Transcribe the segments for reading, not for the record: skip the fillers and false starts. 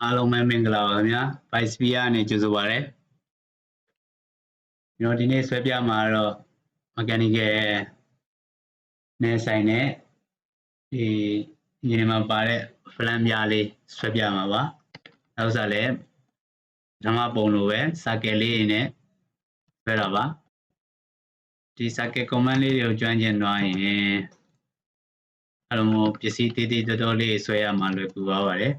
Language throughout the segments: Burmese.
အားလုံးပဲမင်္ဂလာပါခင်ဗျာ Bysphere ကနေကြိုဆိုပါရစေကျွန်တော်ဒီနေ့ဆွဲပြမှာတော့ mechanical နဲ့ဆိုင်တဲ့ဒီညီမပါတဲ့ flan ပြားလေးဆွဲပြမှာပါနောက်စားလဲဓမ္မပုံလိုပဲ circuit လေးတွေနဲ့ဆွဲတာပါဒီ circuit command လေးတွေကိုကျွမ်းကျင်သွားရင်အလုံးပစ္စည်းသေးသေးတော်တော်လေးဆွဲရမှာလွယ်ကူပါပါတယ်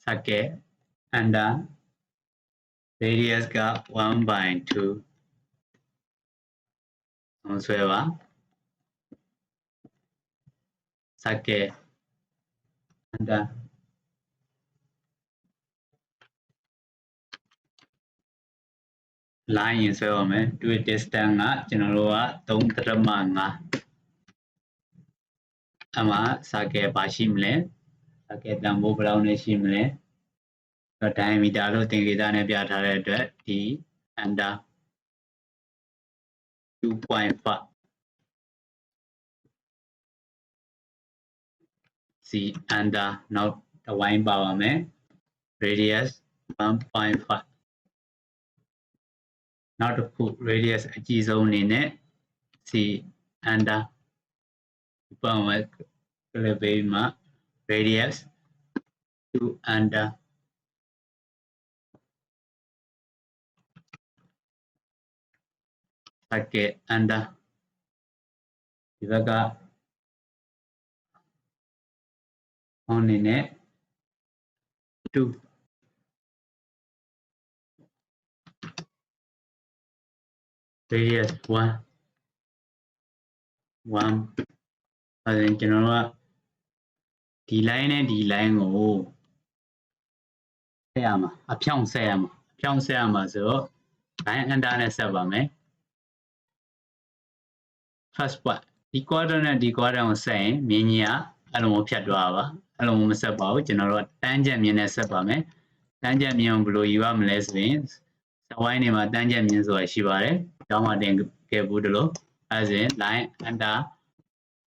circuit under radius က 1/2 ဆွဲပါ circuit under line ရင်ဆွဲပါမယ် to distance ကကျွန်တော်တို့က 3.5 အမှ circuit ပါရှိမလဲ circuit တန်ဖိုးဘယ်လောက်နဲ့ရှိမလဲdiameter လို့သင်္ကေတနဲ့ပြထားတဲ့အတွက်ဒီ under 2.5 C under နောက်တဝိုင်းပါပါမယ် radius 1.5 နောက်တစ်ခု radius အကြီးဆုံးအနေနဲ့ C under ပုံမှန်ကလေးပေးမှာ radius 2 under circuit under ဒီဘက်ကအနေနဲ့2 radius 1 အဲဒီကျွန်တော်တို့ကဒီ line နဲ့ဒီ line ကိုဆက်ရမှာအဖြောင့်ဆက်ရမှာဆိုတော့ line under နဲ့ဆက်ပါမယ် first part ဒီ quadrant နဲ့ဒီ quadrant ကိုဆက်ရင်မြင်းကြီးကအလုံးကိုဖြတ်သွားပါအလုံးကိုမဆက်ပါဘူးကျွန်တော်တို့ကတန်းချက်မြင်းနဲ့ဆက်ပါမယ်တန်းချက်မြင်းကိုဘယ်လိုယူရမလဲဆိုရင်စဝိုင်းတွေမှာတန်းချက်မြင်းဆိုတာရှိပါတယ်ကျောင်းမှာတင်ခဲ့ဘူးတလို့အဲဒါဆိုရင် line under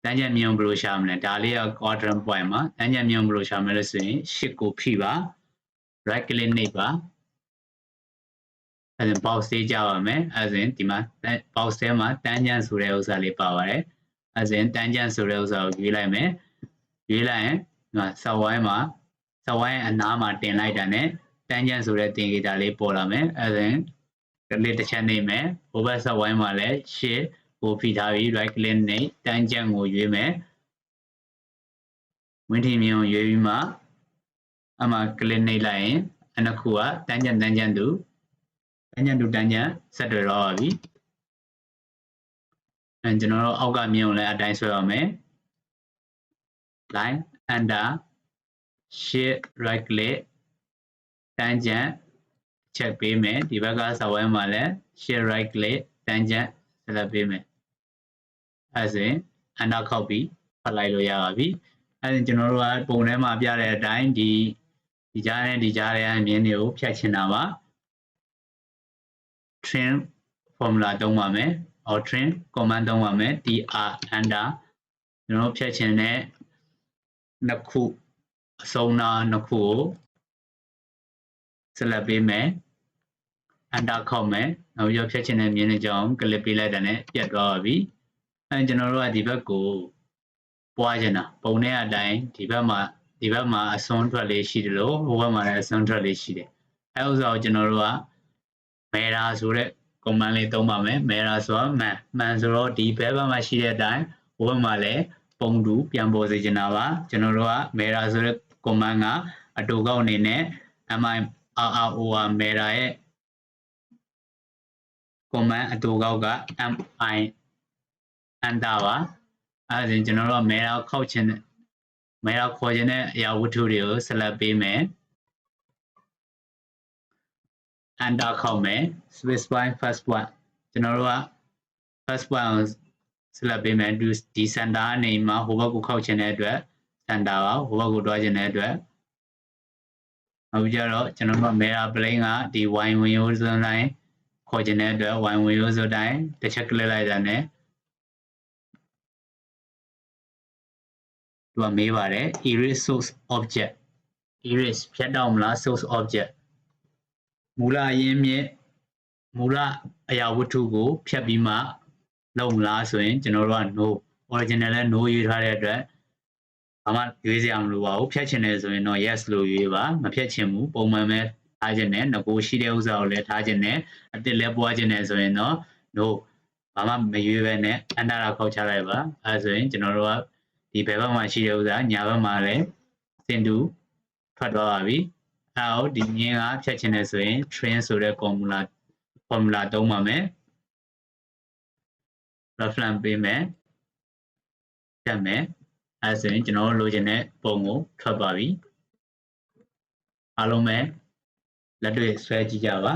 တန်းချက်မြင်းဘယ်လိုရှာမလဲဒါလေးက quadrant point မှာတန်းချက်မြင်းဘယ်လိုရှာမလဲဆိုရင်8ကိုဖိပါ right click နှိပ်ပါအဲဒါ box သေးကြပါမယ်အဲဒါဆိုရင်ဒီမှာ box ထဲမှာတန်းချက်ဆိုတဲ့ဥစ္စာလေးပါပါတယ်အဲဒါဆိုရင်တန်းချက်ဆိုတဲ့ဥစ္စာကိုရွေးလိုက်မယ်ရွေးလိုက်ရင်စဝိုင်းအနားမှာတင်လိုက်တာနဲ့တန်းချက်ဆိုတဲ့သင်္ကေတလေးပေါ်လာမယ်အဲဒါဆိုရင် click တစ်ချက်နှိပ်မယ်ဟိုဘက်စဝိုင်းမှာလည်း8ကိုဖိထားပြီး right click နှိပ်တန်းချက်ကိုရွေးမယ်ဝင်းထီမြင်းကိုရွေးပြီးမှအမှ click နှိပ်လိုက်ရင်အနှစ်ခုကတန်းချက်တူဆက်တွေ့တော့ပါပြီအဲကျွန်တော်တို့အောက်ကမြင်းကိုလည်းအတိုင်းဆွဲပါမယ် line under shift right click တန်းချက်ချက်ပေးမယ်ဒီဘက်ကစဝိုင်းမှာလည်း shift right click တန်းချက်ဆက်လက်ပေးမယ်အဲဆိုရင် under ခောက်ပြီးဖတ်လိုက်လို့ရပါပြီအဲကျွန်တော်တို့ကပုံထဲမှာပြတဲ့အတိုင်းဒီကြားနဲ့ဒီကြားရဲ့အမြင်တွေကိုဖြတ်ချင်တာပါ trim formula သုံးပါမယ် or trim command သုံးပါမယ် tr under ကျွန်တော်ဖြတ်ချင်တဲ့နှစ်ခုအစုံနာနှစ်ခုကိုဆက်လက်ပေးမယ် under ခောက်မယ်နောက်ပြီးဖြတ်ချင်တဲ့မြင်းတွေကြောင့် click ပေးလိုက်တာနဲ့ပြတ်သွားပါပြီအဲကျွန်တော်တို့ကဒီဘက်ကိုပွားချင်တာပုံနဲ့အတိုင်းဒီဘက်မှာအစွန်းထွက်လေးရှိတယ်လို့ဟိုဘက်မှာလည်းအစွန်းထွက်လေးရှိတယ်အဲဥစ္စာကိုကျွန်တော်တို့က mera ဆိုတဲ့ command လေးသုံးပါမယ် mera ဆိုတာမှန်ဆိုတော့ဒီဘက်မှာရှိတဲ့အတိုင်းဟိုဘက်မှာလည်းပုံတူပြန်ပေါ်စေချင်တာပါကျွန်တော်တို့က mera ဆိုတဲ့ command ကအတူကောက်အနေနဲ့ mirror mera ရဲ့ command အတူကောက်က mi under ပါအဲဒါကျွန်တော်တို့က mera ခေါ်ချင်တဲ့အရာဝတ္ထုတွေကိုဆက်လက်ပေးမယ် under ခောက်မယ် space by first one ကျွန်တော်တို့က first one ကိုဆက်လက်ပေးမယ်ဒီ center အနေမှာဟိုဘက်ကိုခောက်ချင်တဲ့အတွက် center ပါဟိုဘက်ကိုတွားချင်တဲ့အတွက် အခုကြတော့ကျွန်တော်တို့ mirror plane ကဒီ y ဝင်ရိုးစွန်းတိုင်းခေါ်ခြင်းတဲ့အတွက် y ဝင်ရိုးစွန်းတိုင်းတစ်ချက် click လိုက်တာနဲ့သူကမေးပါတယ် erase source object erase ဖြတ်တော့မလား source object မူလအရင်းမြစ်မူလအရာဝတ္ထုကိုဖြတ်ပြီးမှလုပ်မလားဆိုရင်ကျွန်တော်တို့က no original နဲ့ no ရေးထားတဲ့အတွက်ဘာမှရွေးစရာမလိုပါဘူးဖြတ်ချင်တယ်ဆိုရင်တော့ yes လို့ရွေးပါမဖြတ်ချင်ဘူးပုံမှန်ပဲထားခြင်းနဲ့ငကိုရှိတဲ့ဥစ္စာကိုလည်းထားခြင်းနဲ့အတစ်လည်းပွားခြင်းနဲ့ဆိုရင်တော့ no ဘာမှမရွေးပဲနဲ့အန္တရာခောက်ချလိုက်ပါအဲဆိုရင်ကျွန်တော်တို့ကဒီဘယ်ဘက်မှာရှိတဲ့ဥစ္စာညာဘက်မှာလည်းစင်တူထွက်သွားပါပြီအဲတော့ဒီမြင်းကဖြတ်ချင်တယ်ဆိုရင် train ဆိုတဲ့ formula သုံးပါမယ် reference ပေးမယ်ဖြတ်မယ်အဲဆိုရင်ကျွန်တော်လိုချင်တဲ့ပုံကိုထွက်ပါပြီအားလုံးပဲလက်တွေ့ဆွဲကြည့်ကြပါ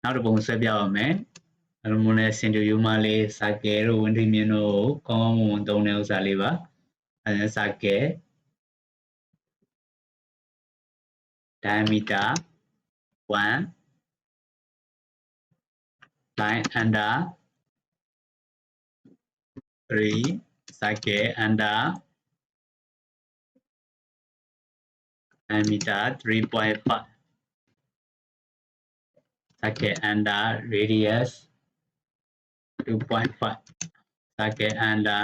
နောက်တစ်ပုံဆွဲပြပါမယ်အလုံးမနဲ့စင်တူယူမလေးစာကဲတို့ဝင်ထိမြင်တို့ကောင်းကောင်းမွန်မွန်သုံးတဲ့ဥစ္စာလေးပါအဲစာကဲ diameter 1 line under 3 circle under diameter 3.5 circle under radius 2.5 circle under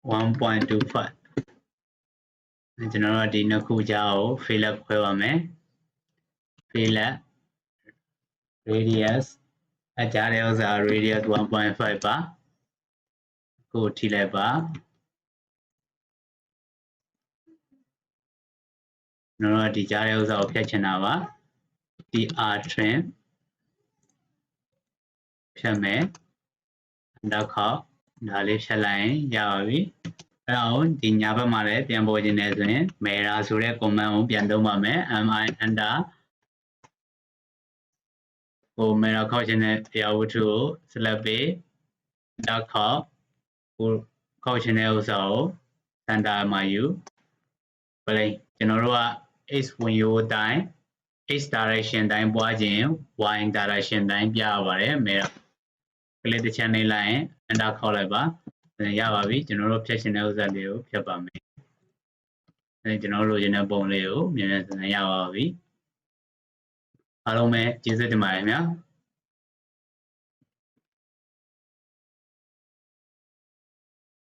1.25 ကျွန်တော်တို့ဒီနှစ်ခုကြားကို fill up ခွဲပါမယ် fill up radius အကြားတဲ့ဥစ္စာ radius 1.5 ပါကိုထိလိုက်ပါကျွန်တော်တို့ဒီကြားတဲ့ဥစ္စာကိုဖြတ်ချင်တာပါဒီ r trim ဖြတ်မယ်နောက်ခေါက်ဒါလေးဖြတ်လိုက်ရင်ရပါပြီအဲ့တော့ဒီညာဘက်မှာလည်းပြန်ပေါ်ခြင်းနဲ့ဆိုရင် mirror ဆိုတဲ့ command ကိုပြန်သုံးပါမယ် mi enter ကို mirror ခောက်ခြင်းနဲ့တရားဝတ္ထုကို select ပေးနောက်ခေါက်ကိုခောက်ခြင်းတဲ့ဥစ္စာကို center မှာယူပလိကျွန်တော်တို့က x ဝင်ရိုးအတိုင်း x direction တိုင်းပွားခြင်း y direction တိုင်းပြရပါတယ် mirror ကလေးတစ်ချက်နှိပ်လိုက်ရင် enter ခောက်လိုက်ပါရပါပြီကျွန်တော်တို့ဖြတ်ချင်တဲ့ဥစ္စာလေးကိုဖြတ်ပါမယ်အဲကျွန်တော်လိုချင်တဲ့ပုံလေးကိုမြန်မြန်ဆန်ဆန်ရပါပြီအားလုံးပဲကျေးဇူးတင်ပါတယ်ခင်ဗျာ